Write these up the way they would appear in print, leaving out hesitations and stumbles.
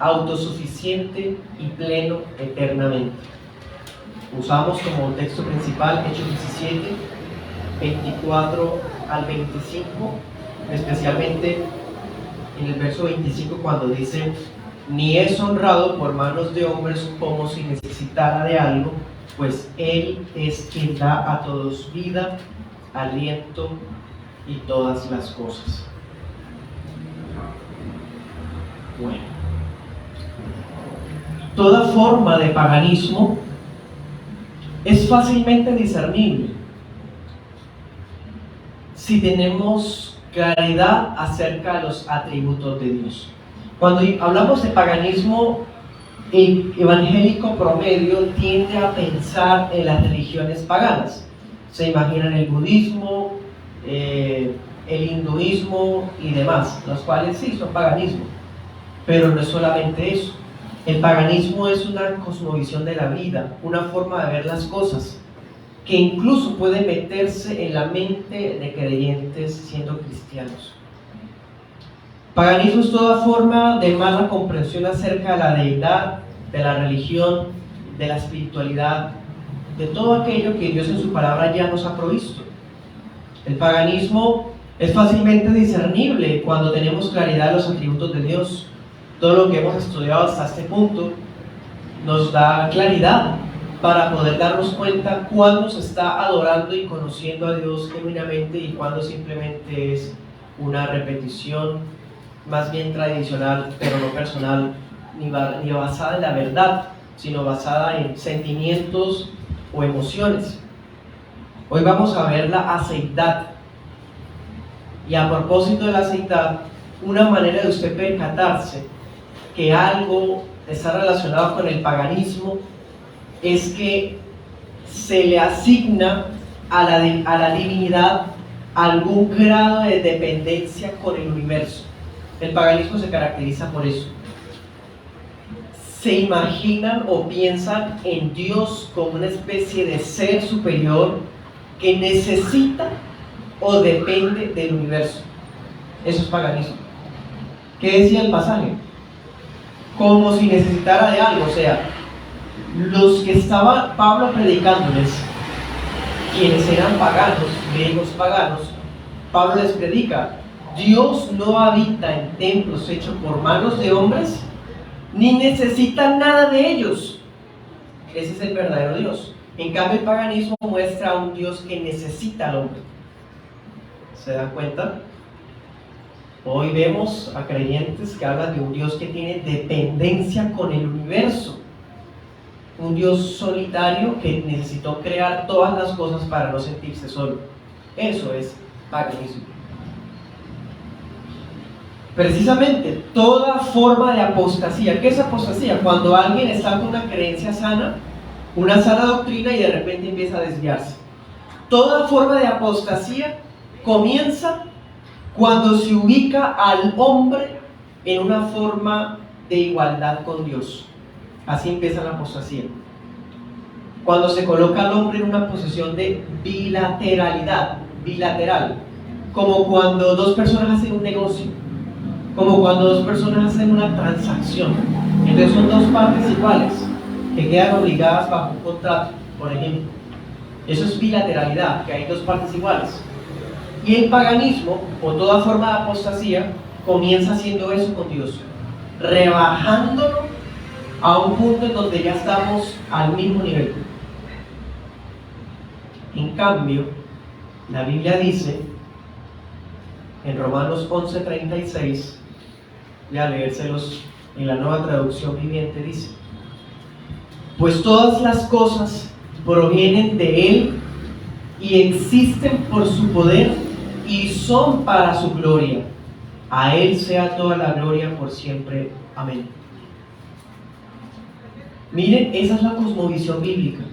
autosuficiente y pleno eternamente. Usamos como texto principal Hechos 17, 24 al 25, especialmente en el verso 25 cuando dice: ni es honrado por manos de hombres como si necesitara de algo, pues Él es quien da a todos vida, aliento y todas las cosas. Bueno, toda forma de paganismo es fácilmente discernible si tenemos claridad acerca de los atributos de Dios. Cuando hablamos de paganismo, el evangélico promedio tiende a pensar en las religiones paganas. Se imaginan el budismo, el hinduismo y demás, los cuales sí son paganismo, pero no es solamente eso. El paganismo es una cosmovisión de la vida, una forma de ver las cosas, que incluso puede meterse en la mente de creyentes siendo cristianos. Paganismo es toda forma de mala comprensión acerca de la deidad, de la religión, de la espiritualidad, de todo aquello que Dios en su palabra ya nos ha provisto. El paganismo es fácilmente discernible cuando tenemos claridad de los atributos de Dios. Todo lo que hemos estudiado hasta este punto nos da claridad para poder darnos cuenta cuándo se está adorando y conociendo a Dios genuinamente y cuándo simplemente es una repetición más bien tradicional, pero no personal, ni basada en la verdad, sino basada en sentimientos o emociones. Hoy vamos a ver la aceidad. Y a propósito de la aceidad, una manera de usted percatarse que algo está relacionado con el paganismo es que se le asigna a la divinidad algún grado de dependencia con el universo. El paganismo se caracteriza por eso. Se imaginan o piensan en Dios como una especie de ser superior que necesita o depende del universo. Eso es paganismo. ¿Qué decía el pasaje? Como si necesitara de algo. O sea, los que estaba Pablo predicándoles, quienes eran paganos, griegos paganos, Pablo les predica: Dios no habita en templos hechos por manos de hombres, ni necesita nada de ellos. Ese es el verdadero Dios. En cambio, el paganismo muestra a un Dios que necesita al hombre. ¿Se dan cuenta? Hoy vemos a creyentes que hablan de un Dios que tiene dependencia con el universo. Un Dios solitario que necesitó crear todas las cosas para no sentirse solo. Eso es paganismo. Precisamente, toda forma de apostasía. ¿Qué es apostasía? Cuando alguien está con una creencia sana, una sana doctrina y de repente empieza a desviarse. Toda forma de apostasía comienza cuando se ubica al hombre en una forma de igualdad con Dios. Así empieza la apostasía. Cuando se coloca al hombre en una posición de bilateral, como cuando dos personas hacen un negocio, como cuando dos personas hacen una transacción. Entonces son dos partes iguales que quedan obligadas bajo un contrato, por ejemplo. Eso es bilateralidad, que hay dos partes iguales. Y el paganismo, o toda forma de apostasía, comienza haciendo eso con Dios, rebajándolo a un punto en donde ya estamos al mismo nivel. En cambio, la Biblia dice en Romanos 11:36, voy a leérselos en la Nueva Traducción Viviente, dice: pues todas las cosas provienen de Él y existen por su poder y son para su gloria. A Él sea toda la gloria por siempre. Amén. Miren, esa es la cosmovisión bíblica.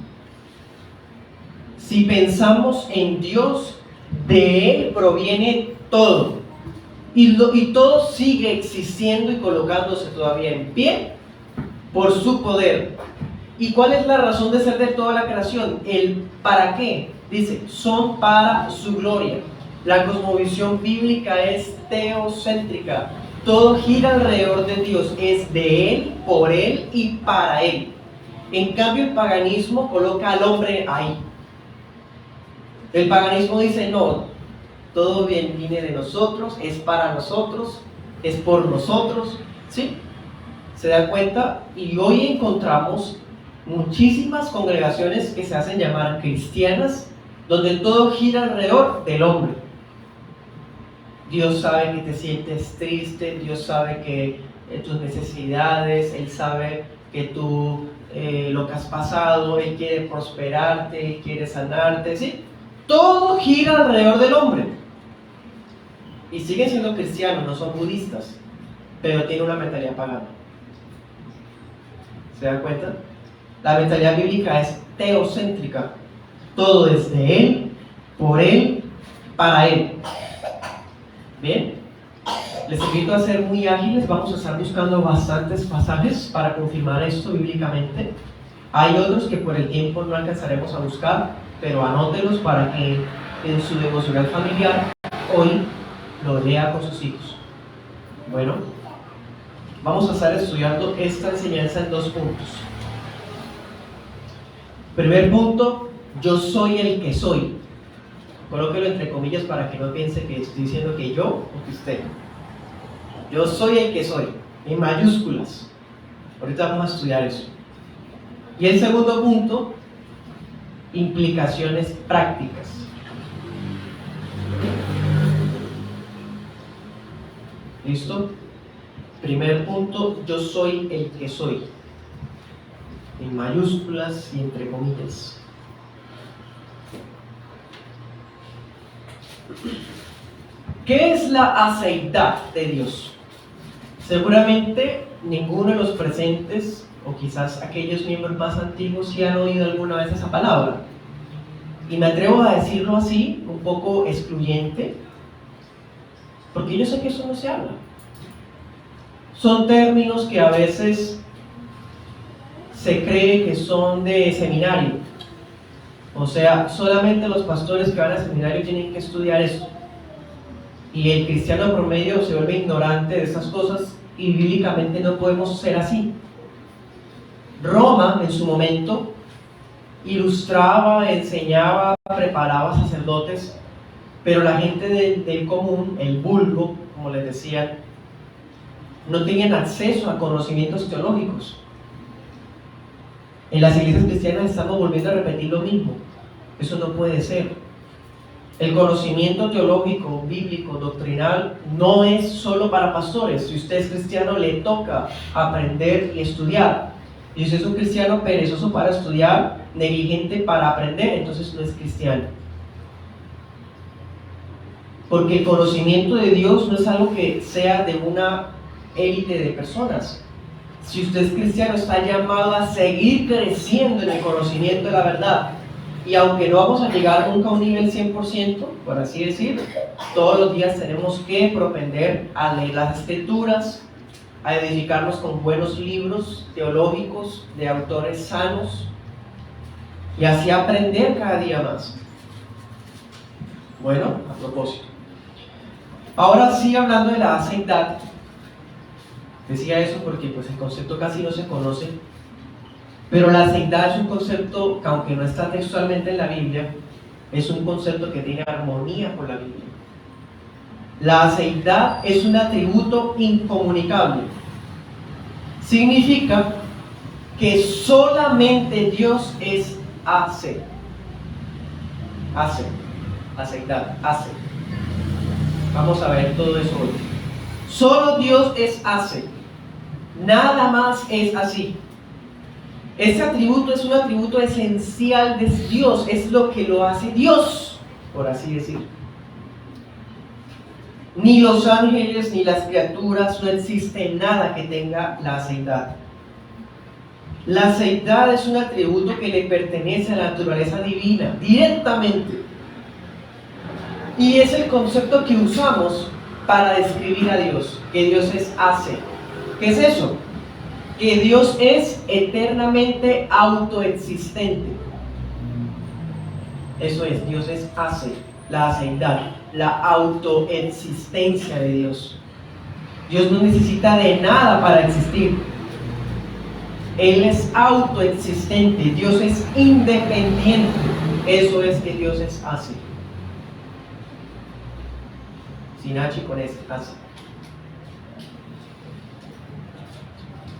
Si pensamos en Dios, de Él proviene todo. Y todo sigue existiendo y colocándose todavía en pie por su poder. ¿Y cuál es la razón de ser de toda la creación? El para qué. Dice, son para su gloria. La cosmovisión bíblica es teocéntrica. Todo gira alrededor de Dios, es de Él, por Él y para Él. En cambio, el paganismo coloca al hombre ahí. El paganismo dice, no, todo bien viene de nosotros, es para nosotros, es por nosotros, ¿sí? ¿Se da cuenta? Y hoy encontramos muchísimas congregaciones que se hacen llamar cristianas, donde todo gira alrededor del hombre. Dios sabe que te sientes triste, Dios sabe que tus necesidades, Él sabe que tú lo que has pasado, Él quiere prosperarte, Él quiere sanarte, ¿sí? Todo gira alrededor del hombre. Y siguen siendo cristianos, no son budistas, pero tienen una mentalidad pagana. ¿Se dan cuenta? La mentalidad bíblica es teocéntrica. Todo es de Él, por Él, para Él. Bien, les invito a ser muy ágiles. Vamos a estar buscando bastantes pasajes para confirmar esto bíblicamente. Hay otros que por el tiempo no alcanzaremos a buscar, pero anótelos para que en su devocional familiar hoy lo lea con sus hijos. Bueno, vamos a estar estudiando esta enseñanza en 2 puntos. Primer punto, yo soy el que soy. Colóquelo entre comillas para que no piense que estoy diciendo que yo o que usted. Yo soy el que soy, en mayúsculas. Ahorita vamos a estudiar eso. Y el segundo punto, implicaciones prácticas. ¿Listo? Primer punto, yo soy el que soy, en mayúsculas y entre comillas. ¿Qué es la aceidad de Dios? Seguramente ninguno de los presentes, o quizás aquellos miembros más antiguos, sí han oído alguna vez esa palabra. Y me atrevo a decirlo así, un poco excluyente, porque yo sé que eso no se habla. Son términos que a veces se cree que son de seminario. O sea, solamente los pastores que van al seminario tienen que estudiar esto. Y el cristiano promedio se vuelve ignorante de esas cosas y bíblicamente no podemos ser así. Roma en su momento ilustraba, enseñaba, preparaba sacerdotes, pero la gente del común, el vulgo, como les decían, no tenían acceso a conocimientos teológicos. En las iglesias cristianas estamos volviendo a repetir lo mismo. Eso no puede ser. El conocimiento teológico, bíblico, doctrinal, no es solo para pastores. Si usted es cristiano, le toca aprender y estudiar. Y si usted es un cristiano perezoso para estudiar, negligente para aprender, entonces no es cristiano. Porque el conocimiento de Dios no es algo que sea de una élite de personas. Si usted es cristiano, está llamado a seguir creciendo en el conocimiento de la verdad. Y aunque no vamos a llegar nunca a un nivel 100%, por así decir, todos los días tenemos que propender a leer las escrituras, a edificarnos con buenos libros teológicos de autores sanos y así aprender cada día más. Bueno, a propósito. Ahora sí, hablando de la aceidad, decía eso porque pues el concepto casi no se conoce, pero la aceidad es un concepto que, aunque no está textualmente en la Biblia, es un concepto que tiene armonía con la Biblia. La aceidad es un atributo incomunicable. Significa que solamente Dios es hace. Aceidad, hace. Vamos a ver todo eso hoy. Solo Dios es hace. Nada más es así. Ese atributo es un atributo esencial de Dios, es lo que lo hace Dios, por así decir. Ni los ángeles ni las criaturas, no existe nada que tenga la aceidad. La aceidad es un atributo que le pertenece a la naturaleza divina, directamente. Y es el concepto que usamos para describir a Dios, que Dios es hace. ¿Qué es eso? Que Dios es eternamente autoexistente. Eso es, Dios es hace, la aceidad, la autoexistencia de Dios. Dios no necesita de nada para existir. Él es autoexistente, Dios es independiente. Eso es que Dios es así. Sin H y con S, así.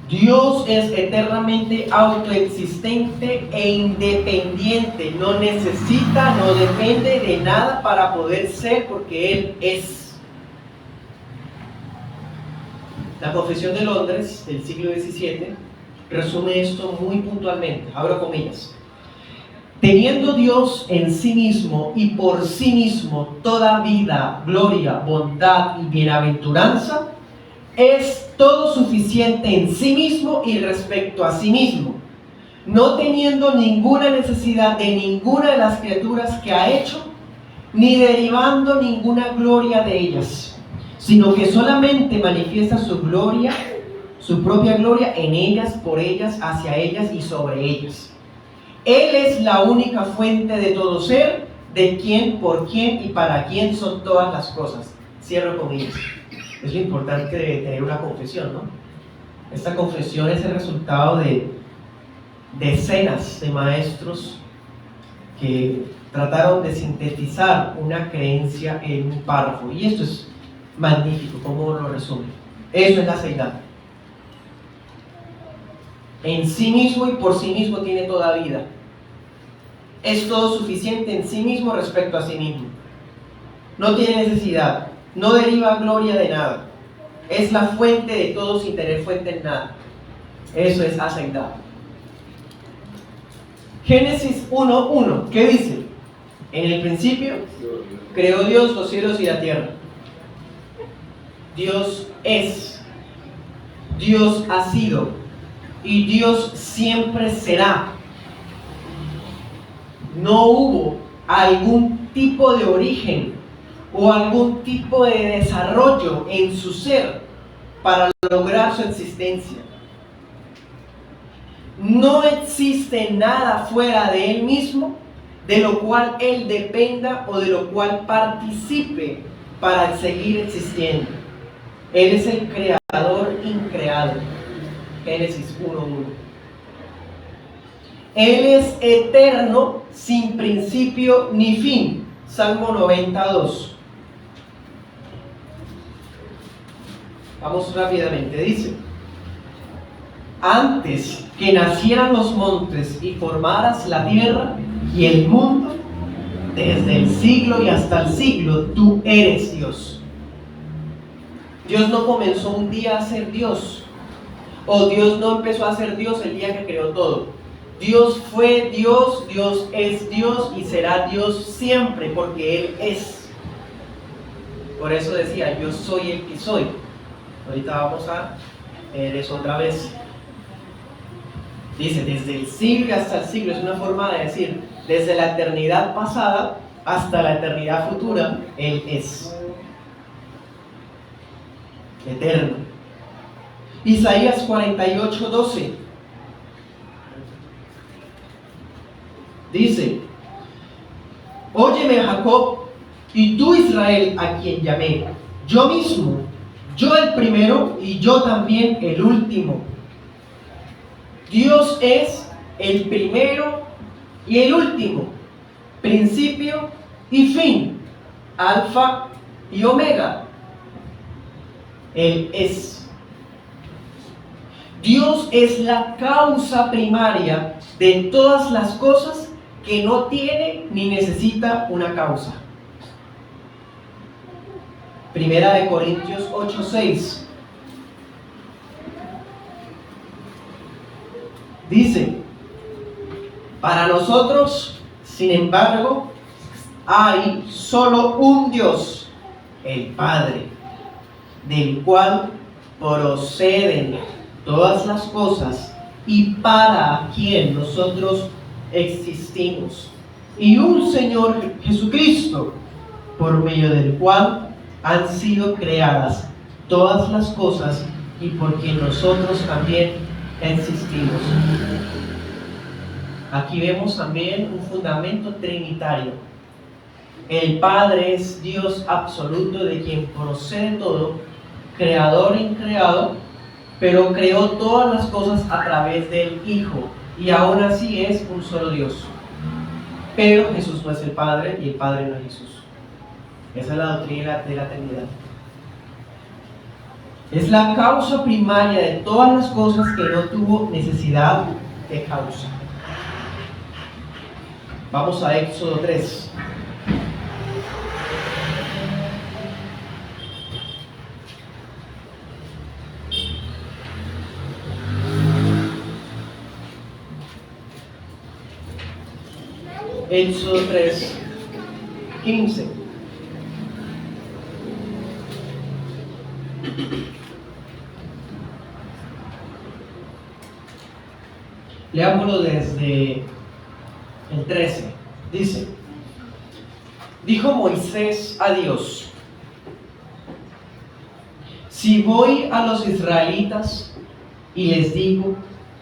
Dios es eternamente autoexistente e independiente. No necesita, no depende de nada para poder ser, porque Él es. La Confesión de Londres del siglo XVII resume esto muy puntualmente. Abro comillas. Teniendo Dios en sí mismo y por sí mismo toda vida, gloria, bondad y bienaventuranza, es todo suficiente en sí mismo y respecto a sí mismo, no teniendo ninguna necesidad de ninguna de las criaturas que ha hecho, ni derivando ninguna gloria de ellas, sino que solamente manifiesta su gloria, su propia gloria en ellas, por ellas, hacia ellas y sobre ellas. Él es la única fuente de todo ser, de quien, por quien y para quien son todas las cosas. Cierro comillas. Es lo importante de tener una confesión, ¿no? Esta confesión es el resultado de decenas de maestros que trataron de sintetizar una creencia en un párrafo. Y esto es magnífico, ¿cómo lo resume? Eso es la seidad. En sí mismo y por sí mismo tiene toda vida. Es todo suficiente en sí mismo respecto a sí mismo. No tiene necesidad, no deriva gloria de nada. Es la fuente de todo sin tener fuente en nada. Eso es aceitado. Génesis 1:1, ¿qué dice? En el principio creó Dios los cielos y la tierra. Dios es, Dios ha sido y Dios siempre será. No hubo algún tipo de origen o algún tipo de desarrollo en su ser para lograr su existencia. No existe nada fuera de Él mismo de lo cual Él dependa o de lo cual participe para seguir existiendo. Él es el creador increado. Génesis 1:1. Él es eterno, sin principio ni fin. Salmo 92. Vamos rápidamente. Dice: antes que nacieran los montes y formaras la tierra y el mundo, desde el siglo y hasta el siglo, tú eres Dios. Dios no comenzó un día a ser Dios, o Dios no empezó a ser Dios el día que creó todo. Dios fue Dios, Dios es Dios y será Dios siempre, porque Él es. Por eso decía, yo soy el que soy. Ahorita vamos a ver eso otra vez. Dice, desde el siglo hasta el siglo, es una forma de decir, desde la eternidad pasada hasta la eternidad futura, Él es eterno. Isaías 48:12 dice: óyeme, Jacob, y tú, Israel, a quien llamé, yo mismo, yo el primero y yo también el último. Dios es el primero y el último, principio y fin, alfa y omega. Él es. Dios es la causa primaria de todas las cosas que no tiene ni necesita una causa. Primera de Corintios 8:6 dice: para nosotros, sin embargo, hay solo un Dios, el Padre, del cual proceden todas las cosas y para quien nosotros existimos, y un Señor Jesucristo, por medio del cual han sido creadas todas las cosas y por quien nosotros también existimos. Aquí vemos también un fundamento trinitario. El Padre es Dios absoluto, de quien procede todo, creador e increado, pero creó todas las cosas a través del Hijo, y aún así es un solo Dios. Pero Jesús no es el Padre y el Padre no es Jesús. Esa es la doctrina de la Trinidad. Es la causa primaria de todas las cosas que no tuvo necesidad de causa. Vamos a Éxodo 3. Éxodo 3, 15. Leámoslo desde el 13. Dice: dijo Moisés a Dios: si voy a los israelitas y les digo,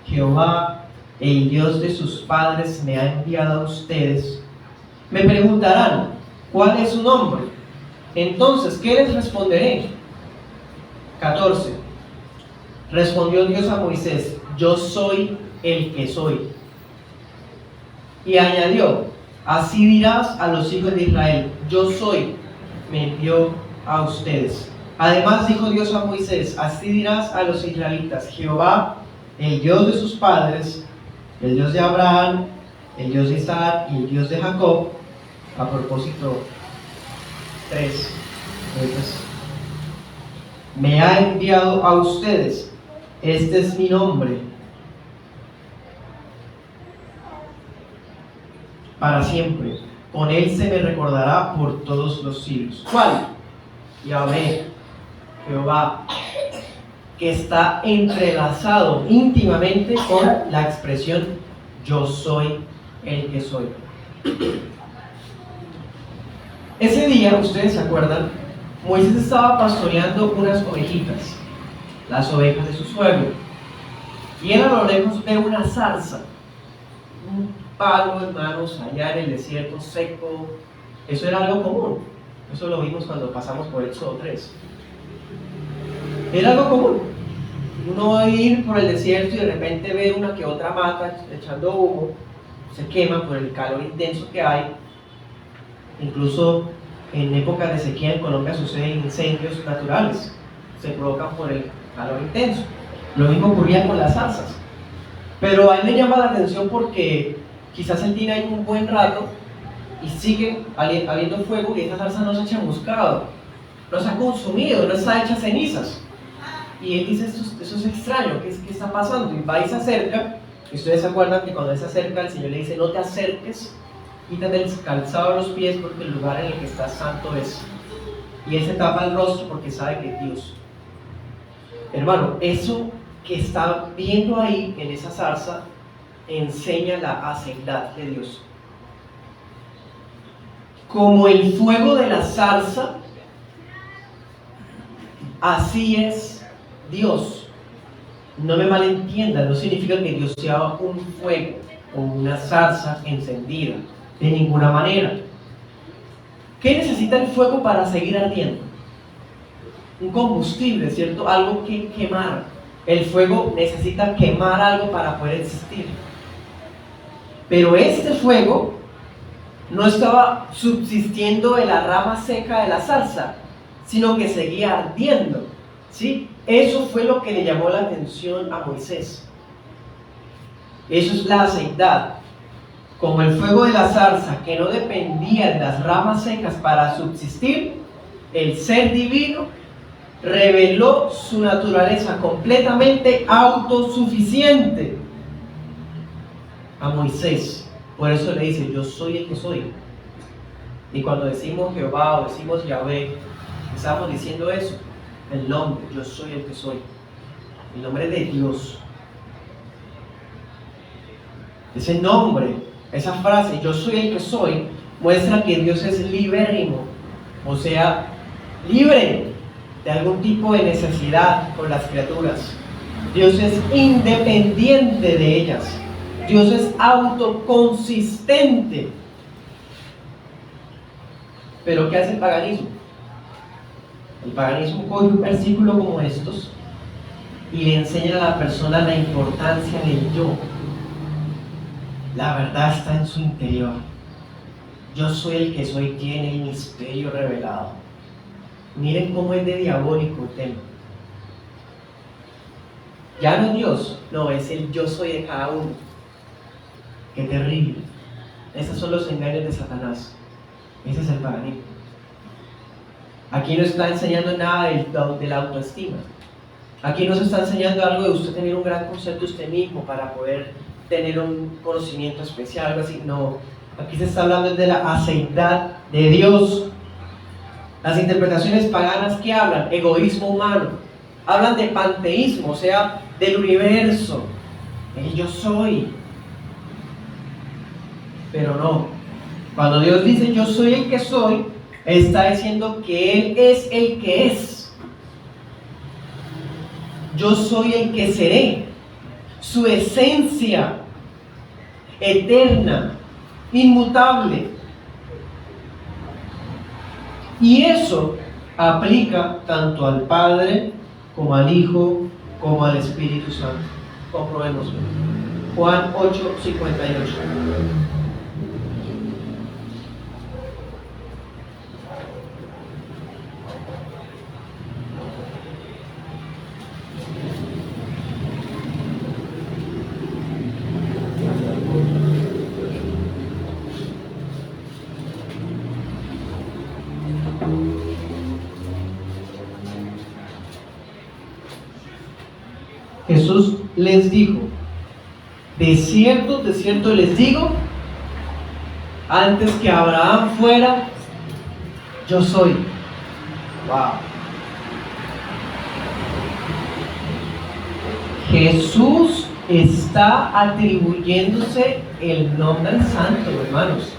Jehová, el Dios de sus padres, me ha enviado a ustedes, me preguntarán, ¿cuál es su nombre? Entonces, ¿qué les responderé? 14. Respondió Dios a Moisés: yo soy el que soy. Y añadió: así dirás a los hijos de Israel, yo soy, me envió a ustedes. Además dijo Dios a Moisés: así dirás a los israelitas, Jehová, el Dios de sus padres, el Dios de Abraham, el Dios de Isaac y el Dios de Jacob. A propósito, 3 veces, me ha enviado a ustedes. Este es mi nombre para siempre. Con él se me recordará por todos los siglos. ¿Cuál? Yahvé, Jehová, que está entrelazado íntimamente con la expresión yo soy el que soy. Ese día, ustedes se acuerdan, Moisés estaba pastoreando unas ovejitas, las ovejas de su suegro, y él a lo lejos ve una zarza, un palo, hermanos, allá en el desierto seco. Eso era algo común. Eso lo vimos cuando pasamos por Éxodo 3. Era algo común. Uno va a ir por el desierto y de repente ve una que otra mata echando humo, se quema por el calor intenso que hay. Incluso en épocas de sequía en Colombia suceden incendios naturales, se provocan por el calor intenso. Lo mismo ocurría con las zarzas. Pero a él le llama la atención porque quizás él tiene ahí un buen rato y sigue habiendo fuego y esa zarza no se ha chamuscado, no se ha consumido, no está hecha cenizas. Y él dice: eso es extraño, ¿qué está pasando? Y va y se acerca. Y ustedes se acuerdan que cuando él se acerca, el Señor le dice: no te acerques, quítate el calzado de los pies, porque el lugar en el que estás santo es. Y él se tapa el rostro porque sabe que es Dios. Hermano, eso que está viendo ahí en esa zarza enseña la aceidad de Dios. Como el fuego de la zarza, así es Dios. No me malentiendan, no significa que Dios sea un fuego o una zarza encendida, de ninguna manera. ¿Qué necesita el fuego para seguir ardiendo? Un combustible, ¿cierto? Algo que quemar. El fuego necesita quemar algo para poder existir. Pero este fuego no estaba subsistiendo en la rama seca de la zarza, sino que seguía ardiendo, ¿sí? Eso fue lo que le llamó la atención a Moisés. Eso es la aceidad. Como el fuego de la zarza, que no dependía de las ramas secas para subsistir, el ser divino reveló su naturaleza completamente autosuficiente a Moisés. Por eso le dice: yo soy el que soy. Y cuando decimos Jehová o decimos Yahvé, estamos diciendo eso, el nombre, yo soy el que soy, el nombre de Dios. Ese nombre, esa frase, yo soy el que soy, muestra que Dios es libérrimo, o sea, libre de algún tipo de necesidad con las criaturas. Dios es independiente de ellas. Dios es autoconsistente. Pero ¿qué hace el paganismo? El paganismo coge un versículo como estos y le enseña a la persona la importancia del yo. La verdad está en su interior. Yo soy el que soy, tiene el misterio revelado. Miren cómo es de diabólico el tema. Ya no es Dios, no, es el yo soy de cada uno. Qué terrible. Esos son los engaños de Satanás. Ese es el paganismo. Aquí no está enseñando nada de la autoestima. Aquí no se está enseñando algo de usted tener un gran concepto de usted mismo para poder tener un conocimiento especial, algo así. No, aquí se está hablando de la aceidad de Dios. Las interpretaciones paganas que hablan, egoísmo humano, hablan de panteísmo, o sea, del universo, el yo soy. Pero no, cuando Dios dice yo soy el que soy, está diciendo que Él es el que es. Yo soy el que seré. Su esencia eterna, inmutable. Y eso aplica tanto al Padre como al Hijo como al Espíritu Santo. Comprobémoslo. Juan 8:58. Jesús les dijo, de cierto les digo, antes que Abraham fuera, yo soy. Wow. Jesús está atribuyéndose el nombre al Santo, hermanos.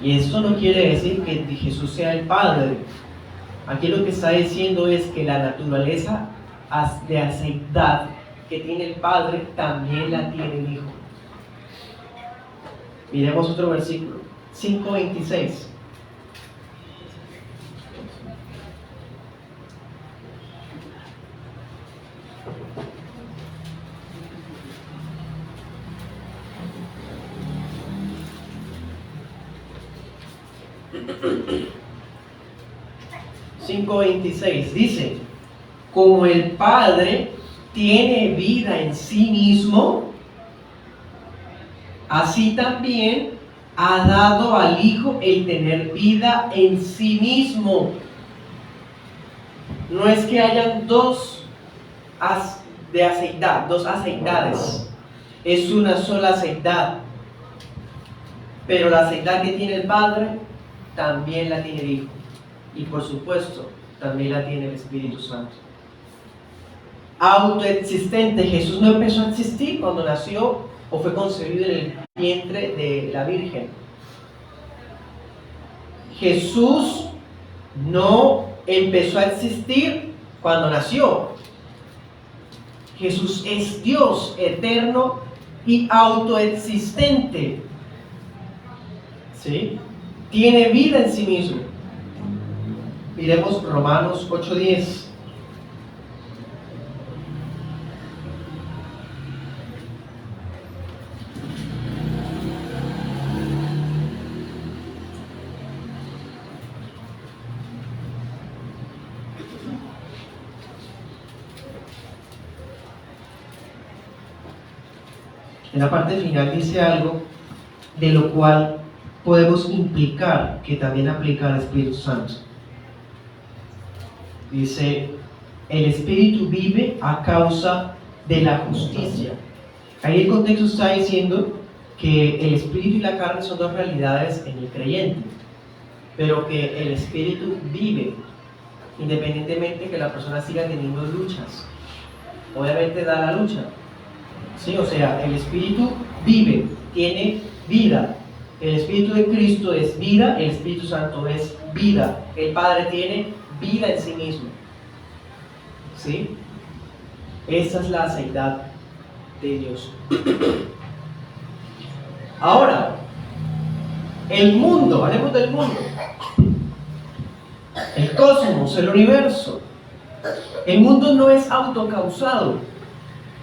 Y esto no quiere decir que Jesús sea el Padre. Aquí lo que está diciendo es que la naturaleza de aceidad que tiene el Padre también la tiene el Hijo. Miremos otro versículo, 5:26. Dice, como el Padre tiene vida en sí mismo, así también ha dado al Hijo el tener vida en sí mismo. No es que hayan dos aceidades, es una sola aceidad. Pero la aceidad que tiene el Padre también la tiene el Hijo. Y por supuesto, también la tiene el Espíritu Santo. Autoexistente. Jesús no empezó a existir cuando nació o fue concebido en el vientre de la Virgen. Jesús no empezó a existir cuando nació. Jesús es Dios eterno y autoexistente. ¿Sí? Tiene vida en sí mismo. Miremos Romanos 8:10. En la parte final dice algo de lo cual podemos implicar que también aplica al Espíritu Santo. Dice, el Espíritu vive a causa de la justicia. Ahí el contexto está diciendo que el Espíritu y la carne son dos realidades en el creyente, pero que el Espíritu vive independientemente que la persona siga teniendo luchas. Obviamente da la lucha, ¿sí? O sea, el Espíritu vive, tiene vida. El Espíritu de Cristo es vida, el Espíritu Santo es vida. El Padre tiene vida en sí mismo. ¿Sí? Esa es la aceidad de Dios. Ahora, el mundo, hablemos del mundo. el cosmos, el universo. El mundo no es autocausado,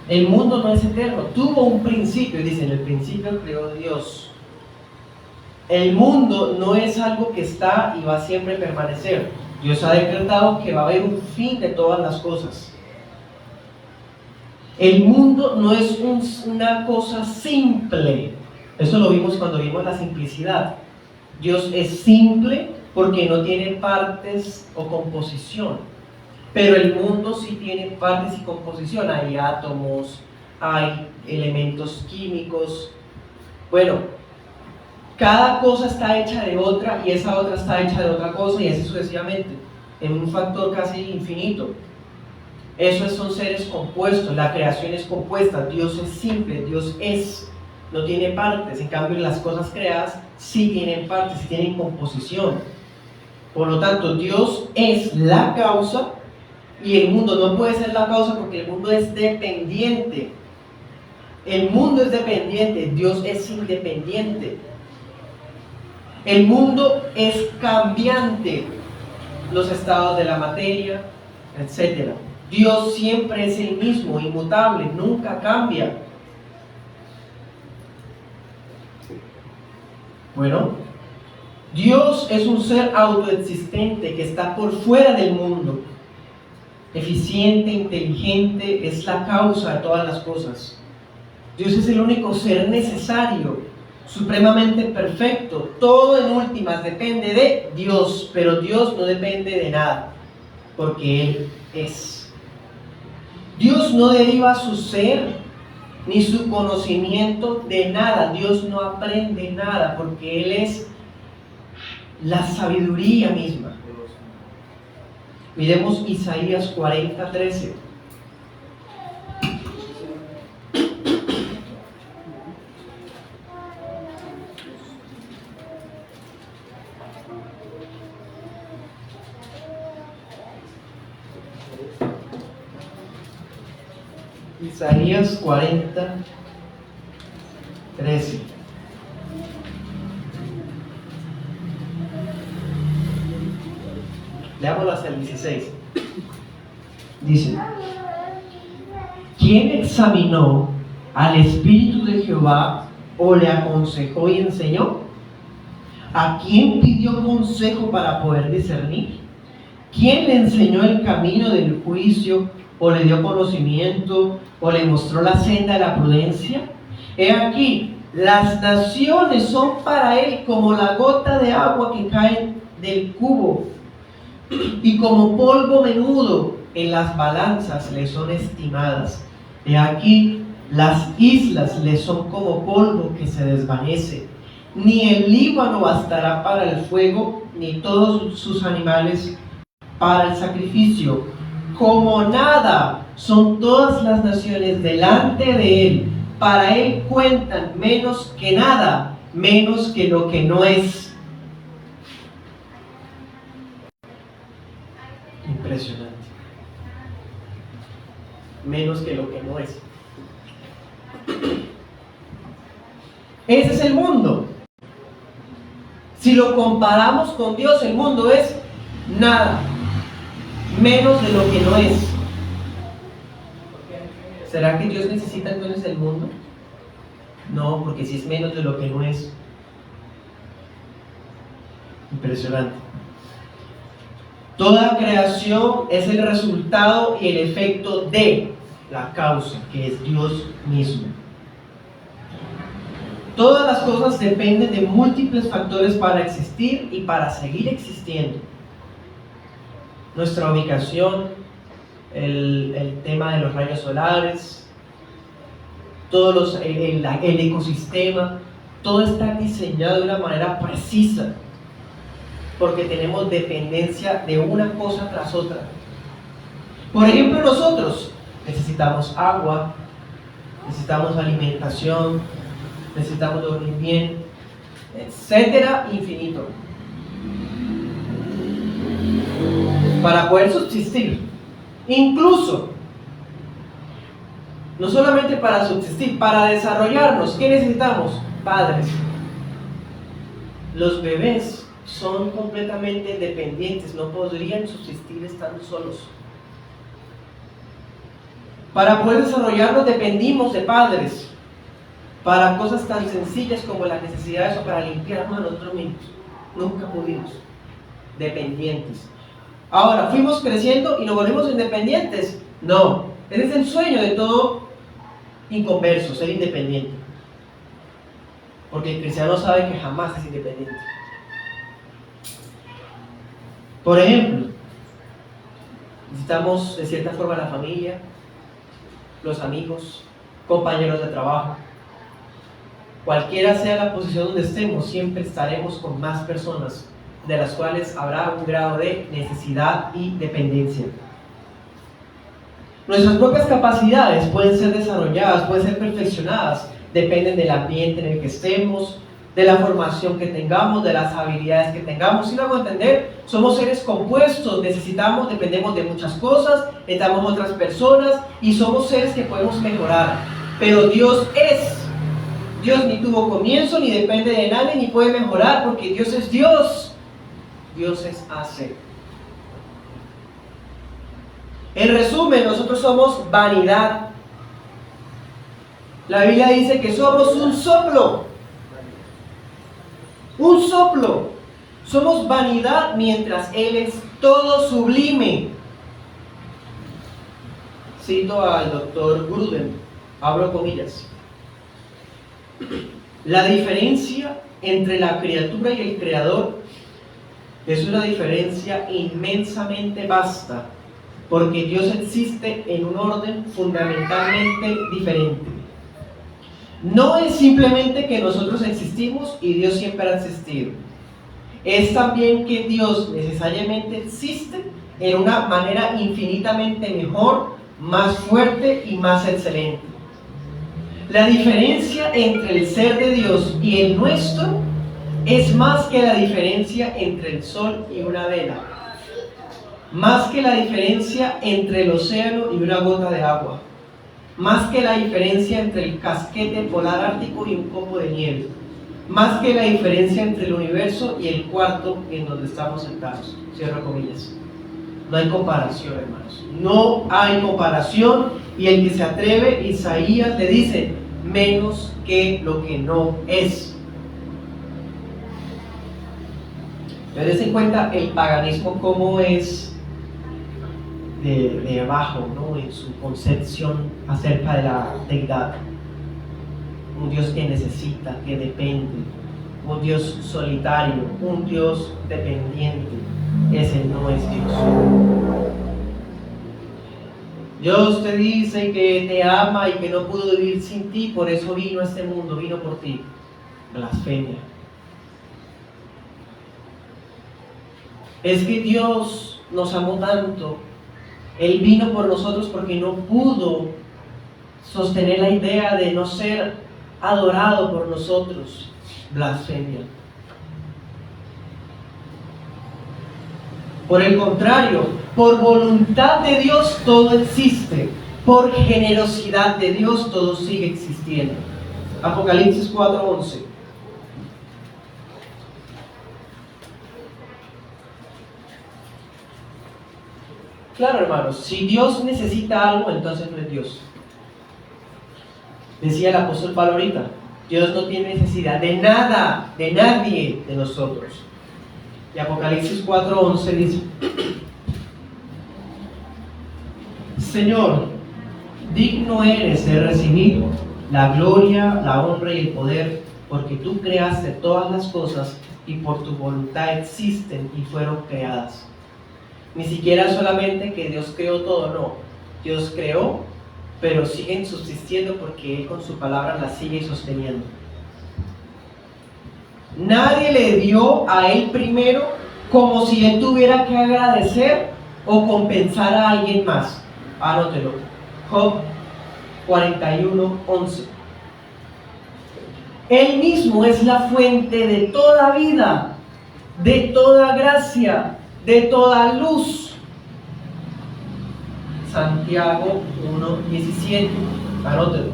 el mundo no es eterno, tuvo un principio, dice, en el principio creó Dios. El mundo no es algo que está y va siempre a permanecer. Dios ha decretado que va a haber un fin de todas las cosas. El mundo no es una cosa simple. Eso lo vimos cuando vimos la simplicidad. Dios es simple porque no tiene partes o composición. Pero el mundo sí tiene partes y composición. Hay átomos, hay elementos químicos. Bueno, cada cosa está hecha de otra y esa otra está hecha de otra cosa y así sucesivamente, en un factor casi infinito. Esos son seres compuestos, la creación es compuesta, Dios es simple, Dios es, no tiene partes. En cambio, las cosas creadas sí tienen partes, sí tienen composición. Por lo tanto, Dios es la causa y el mundo no puede ser la causa porque el mundo es dependiente. El mundo es dependiente, Dios es independiente. El mundo es cambiante, los estados de la materia, etc. Dios siempre es el mismo, inmutable, nunca cambia. Bueno, Dios es un ser autoexistente que está por fuera del mundo, eficiente, inteligente, es la causa de todas las cosas. Dios es el único ser necesario, supremamente perfecto. Todo en últimas depende de Dios, pero Dios no depende de nada, porque Él es. Dios no deriva su ser ni su conocimiento de nada. Dios no aprende nada, porque Él es la sabiduría misma. Miremos Isaías 40:13. Isaías 40:13. Leámoslo hasta el 16. Dice: ¿quién examinó al Espíritu de Jehová o le aconsejó y enseñó? ¿A quién pidió consejo para poder discernir? ¿Quién le enseñó el camino del juicio o le dio conocimiento o le mostró la senda de la prudencia? He aquí, las naciones son para él como la gota de agua que cae del cubo, y como polvo menudo en las balanzas le son estimadas. He aquí, las islas le son como polvo que se desvanece. Ni el Líbano bastará para el fuego, ni todos sus animales para el sacrificio. Como nada son todas las naciones delante de él. Para él cuentan menos que nada, menos que lo que no es. Impresionante. Menos que lo que no es. Ese es el mundo. Si lo comparamos con Dios, el mundo es nada, menos de lo que no es. ¿Será que Dios necesita entonces el mundo? No, porque si es menos de lo que no es. Impresionante. Toda creación es el resultado y el efecto de la causa, que es Dios mismo. Todas las cosas dependen de múltiples factores para existir y para seguir existiendo. Nuestra ubicación, el tema de los rayos solares, el ecosistema, todo está diseñado de una manera precisa, porque tenemos dependencia de una cosa tras otra. Por ejemplo, nosotros necesitamos agua, necesitamos alimentación, necesitamos dormir bien, etcétera, infinito, para poder subsistir. Incluso, no solamente para subsistir, para desarrollarnos, ¿qué necesitamos? Padres. Los bebés son completamente dependientes, no podrían subsistir estando solos. Para poder desarrollarnos dependimos de padres, para cosas tan sencillas como las necesidades o para limpiarnos a nosotros mismos. Nunca pudimos, dependientes. Ahora, fuimos creciendo y nos volvimos independientes. No, ese es el sueño de todo inconverso, ser independiente. Porque el cristiano sabe que jamás es independiente. Por ejemplo, necesitamos de cierta forma la familia, los amigos, compañeros de trabajo. Cualquiera sea la posición donde estemos, siempre estaremos con más personas, de las cuales habrá un grado de necesidad y dependencia. Nuestras propias capacidades pueden ser desarrolladas, pueden ser perfeccionadas, dependen del ambiente en el que estemos, de la formación que tengamos, de las habilidades que tengamos. Si lo hago entender, somos seres compuestos, dependemos de muchas cosas, necesitamos otras personas y somos seres que podemos mejorar. Pero Dios ni tuvo comienzo, ni depende de nadie, ni puede mejorar, porque Dios es Dios. Dios es hacer. En resumen, nosotros somos vanidad. La Biblia dice que somos un soplo. Un soplo. Somos vanidad mientras Él es todo sublime. Cito al doctor Gruden, abro comillas. La diferencia entre la criatura y el creador es una diferencia inmensamente vasta, porque Dios existe en un orden fundamentalmente diferente. No es simplemente que nosotros existimos y Dios siempre ha existido. Es también que Dios necesariamente existe en una manera infinitamente mejor, más fuerte y más excelente. La diferencia entre el ser de Dios y el nuestro es más que la diferencia entre el sol y una vela, más que la diferencia entre el océano y una gota de agua, más que la diferencia entre el casquete polar ártico y un copo de nieve, más que la diferencia entre el universo y el cuarto en donde estamos sentados. Cierro comillas. No hay comparación, hermanos. No hay comparación. Y el que se atreve, Isaías le dice, menos que lo que no es. Tened en cuenta el paganismo como es de abajo, ¿no? En su concepción acerca de la deidad. Un Dios que necesita, que depende, un Dios solitario, un Dios dependiente. Ese no es Dios. Dios te dice que te ama y que no pudo vivir sin ti, por eso vino a este mundo, vino por ti. Blasfemia. Es que Dios nos amó tanto, Él vino por nosotros porque no pudo sostener la idea de no ser adorado por nosotros. Blasfemia. Por el contrario, por voluntad de Dios todo existe. Por generosidad de Dios todo sigue existiendo. Apocalipsis 4:11. Claro, hermanos, si Dios necesita algo, entonces no es Dios. Decía el apóstol Pablo ahorita, Dios no tiene necesidad de nada, de nadie de nosotros. Y Apocalipsis 4:11 dice, Señor, digno eres de recibir la gloria, la honra y el poder, porque tú creaste todas las cosas y por tu voluntad existen y fueron creadas. Ni siquiera solamente que Dios creó todo, no. Dios creó, pero siguen subsistiendo porque Él con su palabra las sigue sosteniendo. Nadie le dio a Él primero como si Él tuviera que agradecer o compensar a alguien más. Anótelo. Job 41:11. Él mismo es la fuente de toda vida, de toda gracia, de toda luz. Santiago 1:17. Anótelo.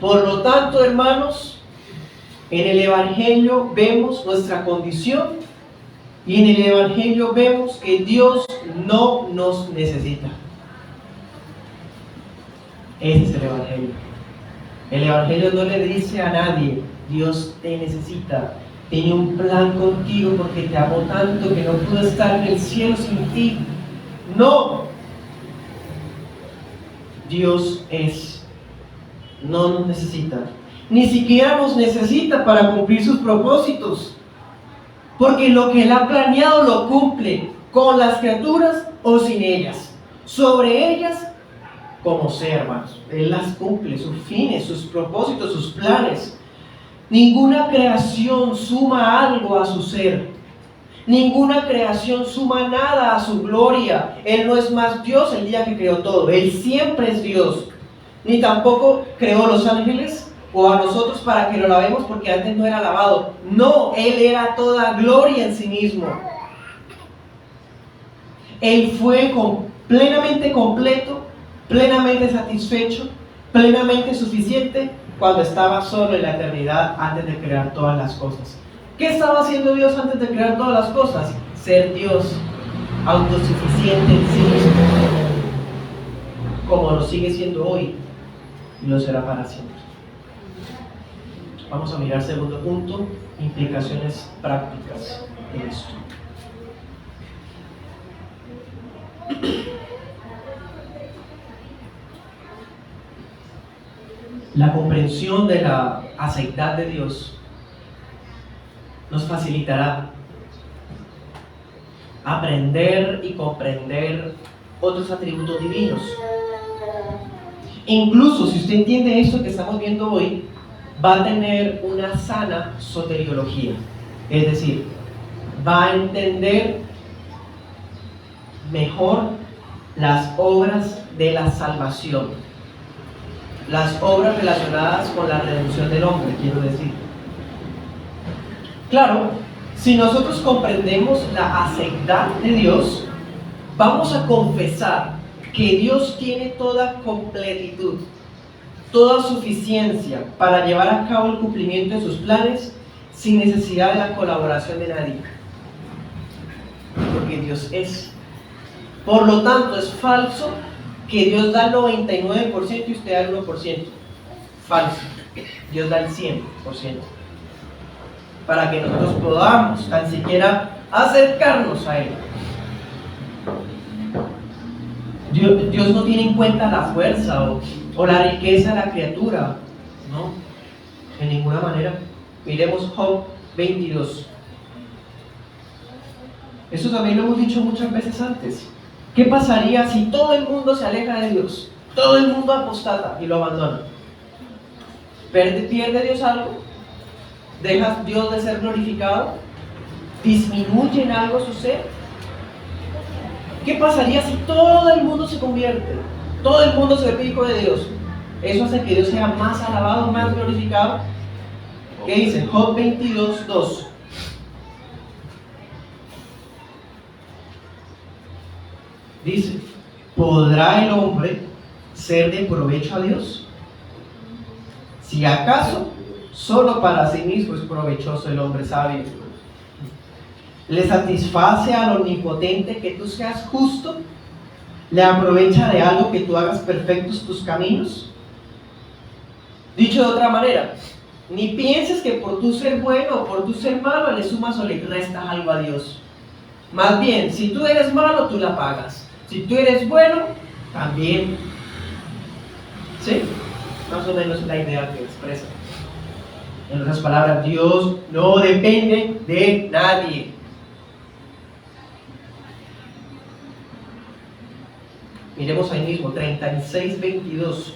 Por lo tanto, hermanos, En el Evangelio vemos nuestra condición y en el Evangelio vemos que Dios no nos necesita. Ese es el Evangelio. El Evangelio no le dice a nadie, Dios te necesita, tiene un plan contigo porque te amó tanto que no pudo estar en el cielo sin ti. No. Dios no nos necesita. Ni siquiera nos necesita para cumplir sus propósitos. Porque lo que Él ha planeado lo cumple con las criaturas o sin ellas. Sobre ellas, como sea, hermanos. Él las cumple, sus fines, sus propósitos, sus planes. Ninguna creación suma algo a su ser. Ninguna creación suma nada a su gloria. Él no es más Dios el día que creó todo. Él siempre es Dios. Ni tampoco creó los ángeles o a nosotros para que lo alabemos porque antes no era alabado. No, Él era toda gloria en sí mismo. Él fue plenamente completo, plenamente satisfecho, plenamente suficiente cuando estaba solo en la eternidad antes de crear todas las cosas. ¿Qué estaba haciendo Dios antes de crear todas las cosas? Ser Dios, autosuficiente en sí mismo, como lo sigue siendo hoy y lo será para siempre. Vamos a mirar segundo punto, implicaciones prácticas de esto. La comprensión de la aceidad de Dios nos facilitará aprender y comprender otros atributos divinos. Incluso si usted entiende esto que estamos viendo hoy, va a tener una sana soteriología. Es decir, va a entender mejor las obras de la salvación. Las obras relacionadas con la redención del hombre, quiero decir. Claro, si nosotros comprendemos la aceidad de Dios, vamos a confesar que Dios tiene toda completitud, toda suficiencia para llevar a cabo el cumplimiento de sus planes sin necesidad de la colaboración de nadie. Porque Dios es. Por lo tanto, es falso que Dios da el 99% y usted da el 1%. Falso. Dios da el 100%. Para que nosotros podamos tan siquiera acercarnos a Él. Dios no tiene en cuenta la fuerza o la riqueza de la criatura, no, en ninguna manera. Miremos Job 22. Eso también lo hemos dicho muchas veces antes. ¿Qué pasaría si todo el mundo se aleja de Dios? Todo el mundo apostata y lo abandona. ¿Pierde Dios algo? ¿Deja Dios de ser glorificado? ¿Disminuye en algo su ser? ¿Qué pasaría si todo el mundo se convierte? Todo el mundo se ve hijo de Dios. ¿Eso hace que Dios sea más alabado, más glorificado? ¿Qué dice? Job 22, 2. Dice, ¿podrá el hombre ser de provecho a Dios? Si acaso, solo para sí mismo es provechoso el hombre sabio. ¿Le satisface al omnipotente que tú seas justo? ¿Le aprovecha de algo que tú hagas perfectos tus caminos? Dicho de otra manera, ni pienses que por tu ser bueno o por tu ser malo le sumas o le restas algo a Dios. Más bien, si tú eres malo, tú la pagas. Si tú eres bueno, también. ¿Sí? Más o menos la idea que expresa. En otras palabras, Dios no depende de nadie. Miremos ahí mismo, 36:22.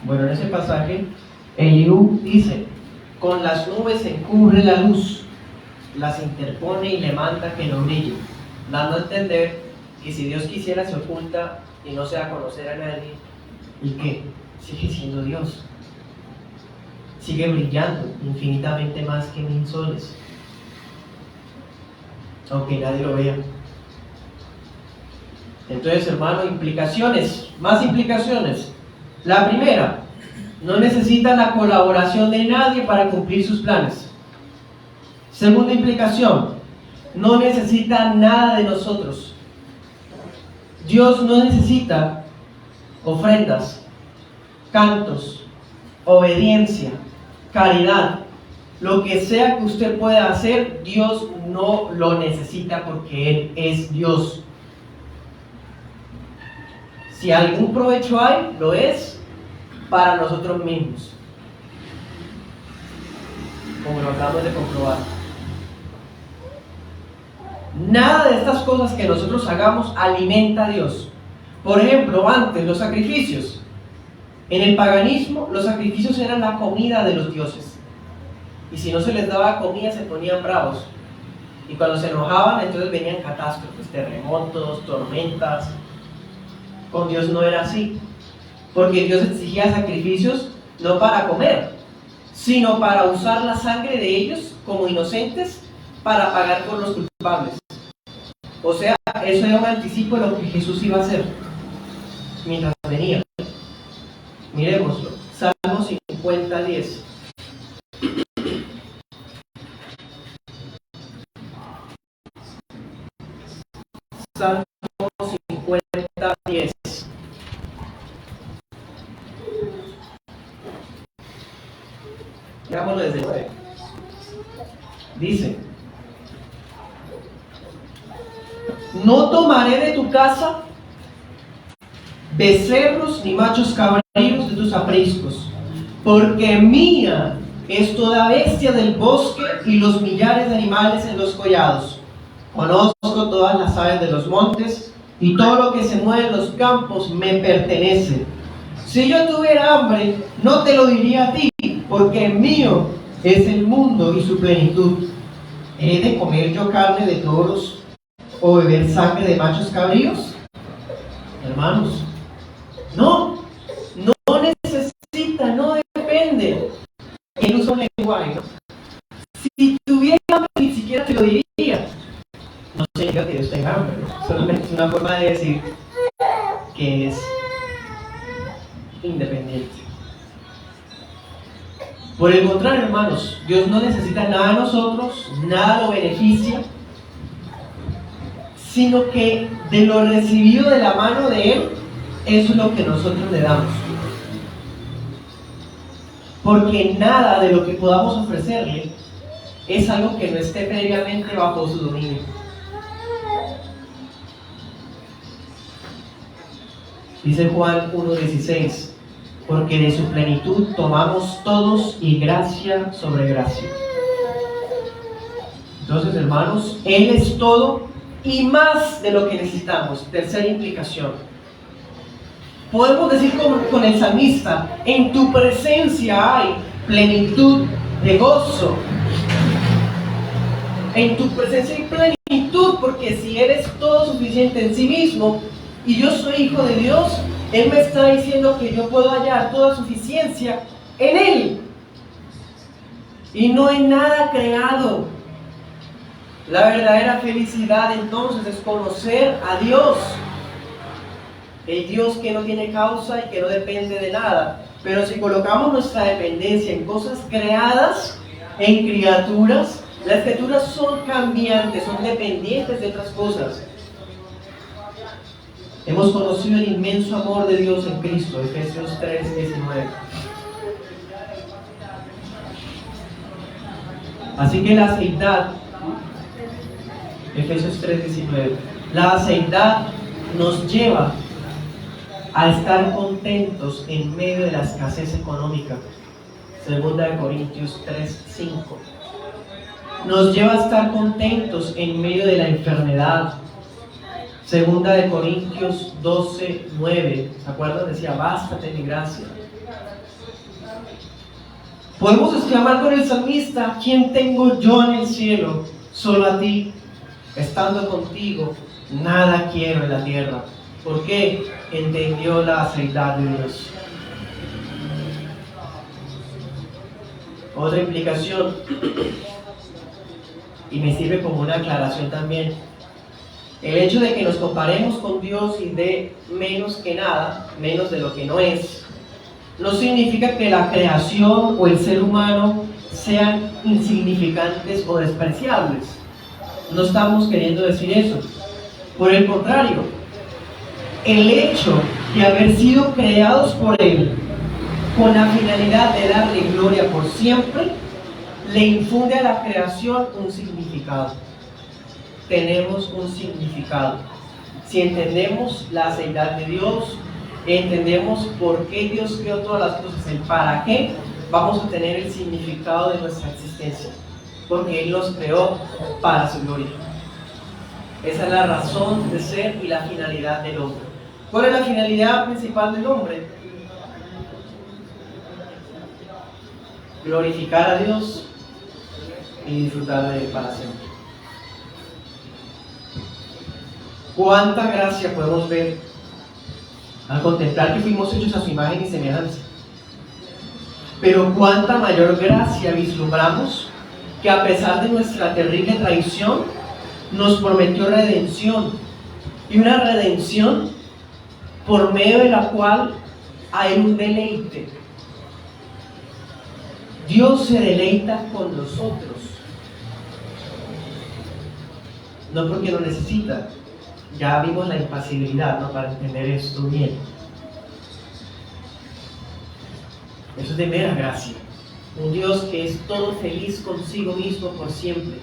Bueno, en ese pasaje, Eliú dice, con las nubes encubre la luz, las interpone y le manda que no brille, dando a entender que si Dios quisiera se oculta y no se da a conocer a nadie, ¿y qué? Sigue siendo Dios. sigue brillando infinitamente más que 1000 soles, aunque nadie lo vea. Entonces, hermano, implicaciones, más implicaciones. La primera, no necesita la colaboración de nadie para cumplir sus planes. Segunda implicación, no necesita nada de nosotros. Dios no necesita ofrendas, cantos, obediencia, caridad. Lo que sea que usted pueda hacer, Dios no lo necesita porque Él es Dios. Si algún provecho hay, lo es para nosotros mismos, como lo acabamos de comprobar. Nada de estas cosas que nosotros hagamos alimenta a Dios. Por ejemplo, antes los sacrificios. En el paganismo, los sacrificios eran la comida de los dioses. Y si no se les daba comida, se ponían bravos. Y cuando se enojaban, entonces venían catástrofes, terremotos, tormentas. Con Dios no era así. Porque Dios exigía sacrificios no para comer, sino para usar la sangre de ellos como inocentes para pagar por los culpables. O sea, eso era un anticipo de lo que Jesús iba a hacer mientras venía. Miremoslo. Salmo 50:10. Salmo 50:10. Veámoslo desde el 9. Dice: no tomaré de tu casa becerros ni machos cabríos de tus apriscos, porque mía es toda bestia del bosque y los millares de animales en los collados. Conozco todas las aves de los montes, y todo lo que se mueve en los campos me pertenece. Si yo tuviera hambre, no te lo diría a ti, porque mío es el mundo y su plenitud. ¿He de comer yo carne de toros o beber sangre de machos cabríos? Hermanos, no necesita, no depende. Él usa un lenguaje, ¿no? Si tuviera hambre, ni siquiera te lo diría. No significa que Dios tenga hambre, ¿no? Solamente es una forma de decir que es independiente. Por el contrario, hermanos, Dios no necesita nada de nosotros, nada lo beneficia, sino que de lo recibido de la mano de Él, eso es lo que nosotros le damos. Porque nada de lo que podamos ofrecerle es algo que no esté previamente bajo su dominio. Dice Juan 1:16, porque de su plenitud tomamos todos y gracia sobre gracia. Entonces, hermanos, Él es todo y más de lo que necesitamos. Tercera implicación. Podemos decir con el salmista: en tu presencia hay plenitud de gozo. En tu presencia hay plenitud, porque si eres todo suficiente en sí mismo y yo soy hijo de Dios, Él me está diciendo que yo puedo hallar toda suficiencia en Él y no en nada creado. La verdadera felicidad entonces es conocer a Dios, el Dios que no tiene causa y que no depende de nada. Pero si colocamos nuestra dependencia en cosas creadas, en criaturas, las criaturas son cambiantes, son dependientes de otras cosas. Hemos conocido el inmenso amor de Dios en Cristo, Efesios 3:19. Así que la aceidad, Efesios 3:19, la aceidad nos lleva a estar contentos en medio de la escasez económica. Segunda de Corintios 3:5. Nos lleva a estar contentos en medio de la enfermedad. Segunda de Corintios 12:9. ¿Se acuerdan? Decía: bástate mi gracia. Podemos exclamar con el salmista: ¿quién tengo yo en el cielo? Solo a ti. Estando contigo, nada quiero en la tierra. ¿Por qué? Entendió la aceidad de Dios. Otra implicación, y me sirve como una aclaración también, el hecho de que nos comparemos con Dios y de menos que nada, menos de lo que no es, no significa que la creación o el ser humano sean insignificantes o despreciables. No estamos queriendo decir eso. Por el contrario, el hecho de haber sido creados por Él con la finalidad de darle gloria por siempre, le infunde a la creación un significado. Tenemos un significado. Si entendemos la deidad de Dios, entendemos por qué Dios creó todas las cosas, el para qué, vamos a tener el significado de nuestra existencia, porque Él nos creó para su gloria. Esa es la razón de ser y la finalidad del hombre. ¿Cuál es la finalidad principal del hombre? Glorificar a Dios y disfrutar de Él para siempre. ¿Cuánta gracia podemos ver al contemplar que fuimos hechos a su imagen y semejanza? Pero cuánta mayor gracia vislumbramos que a pesar de nuestra terrible traición nos prometió redención, y una redención por medio de la cual hay un deleite. Dios se deleita con nosotros, no porque lo necesita. Ya vimos la impasibilidad, ¿no?, para entender esto bien. Eso es de mera gracia. Un Dios que es todo feliz consigo mismo por siempre,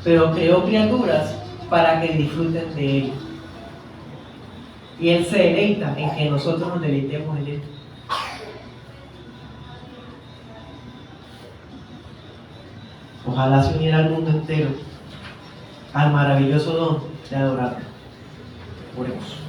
pero creó criaturas para que disfruten de Él. Y Él se deleita en que nosotros nos deleitemos en Él. Ojalá se uniera al mundo entero al maravilloso don de adorarlo. Oremos.